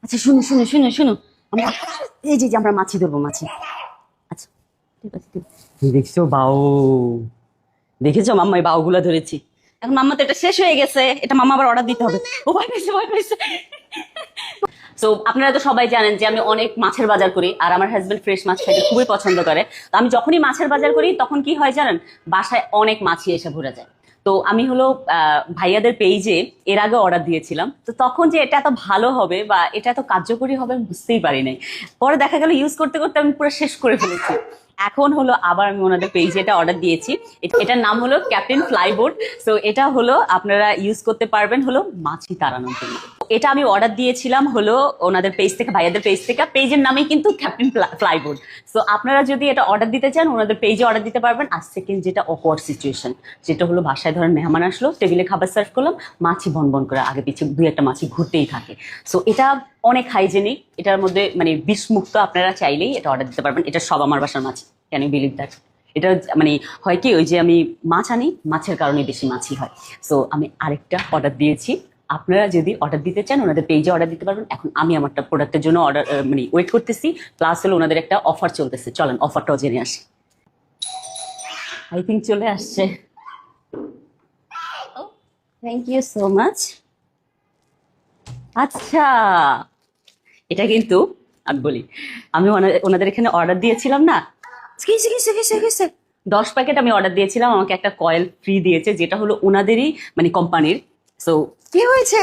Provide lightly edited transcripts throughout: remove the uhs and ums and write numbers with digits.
আচ্ছা শুনো শুনো শুনো শুনো, আমরা এই যে আমরা মাছি ধরবো, মাছি। আচ্ছা ঠিক আছে, ঠিক আছে। দেখছো বাও, দেখেছো মাম্মা এই বাউগুলা ধরেছি। এখন মাম্মা তো এটা শেষ হয়ে গেছে, এটা মাম্মা আবার অর্ডার দিতে হবে। ও ভয় পাইছে, ভয় পাইছে। তো আপনারা তো সবাই জানেন যে আমি অনেক মাছের বাজার করি, আর আমার হাজবেন্ড ফ্রেশ মাছ খাইতে খুবই পছন্দ করে। তো আমি যখনই মাছের বাজার করি তখন কি হয় জানেন, বাসায় অনেক মাছই এসে ভরে যায়। তো আমি হলো ভাইয়াদের পেজে এর আগে অর্ডার দিয়েছিলাম, তো তখন যে এটা এত ভালো হবে বা এটা এত কার্যকরী হবে আমি বুঝতেই পারি নাই। পরে দেখা গেল ইউজ করতে করতে আমি পুরো শেষ করে ফেলেছি। এখন হলো আবার আমি ওনাদের পেজে এটা অর্ডার দিয়েছি। এটার নাম হলো ক্যাপ্টেন ফ্লাইবোর্ড। সো এটা হলো আপনারা ইউজ করতে পারবেন হলো মাছি তাড়ানোর জন্য। এটা আমি অর্ডার দিয়েছিলাম হলো ওনাদের পেজ থেকে, ভাইয়াদের পেজ থেকে। পেজের নামই কিন্তু ক্যাপ্টেন ফ্লাইবোর্ড। সো আপনারা যদি এটা অর্ডার দিতে চান ওনাদের পেজে অর্ডার দিতে পারবেন। আর সেকেন্ড যেটা অকওয়ার্ড সিচুয়েশন, যেটা হলো বাসায় ধরেন মেহমান আসলো, টেবিলে খাবার সার্ভ করলাম, মাছি বন বন করে আগে পিছিয়ে দুই একটা মাছি ঘুরতেই থাকে। সো এটা অনেক হাইজেনিক, এটার মধ্যে মানে বিষমুক্ত। আপনারা চাইলেই এটা অর্ডার দিতে পারবেন। এটা সব আমার বাসার মাছ, ক্যান ইউ বিলিভ দ্যাট? এটা মানে হয় কি, ওই যে আমি মাছ আনি, মাছের কারণে বেশি মাছি হয়। সো আমি আরেকটা অর্ডার দিয়েছি। আপনারা যদি অর্ডার দিতে চান ওনাদের পেজে অর্ডার দিতে পারবেন। এখন আমি আমারটা প্রোডাক্টের জন্য অর্ডার মানে ওয়েট করতেছি, প্লাস হলো ওনাদের একটা অফার চলতেছে, চলেন অফারটাও জেনে আসি। আই থিঙ্ক চলে আসছে। Thank you so much. আচ্ছা, এটা কিন্তু আমি বলি, আমি ওনাদের এখানে অর্ডার দিয়েছিলাম না, কিসে কিসে কিসে কিসে 10 প্যাকেট আমি অর্ডার দিয়েছিলাম, আমাকে একটা কয়েল ফ্রি দিয়েছে, যেটা হলো ওনাদেরই মানে কোম্পানির। সো কি হয়েছে,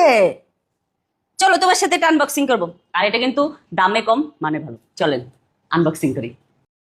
চলো তোমার সাথে এটা আনবক্সিং করবো। আর এটা কিন্তু দামে কম মানে ভালো, চলেন আনবক্সিং করি।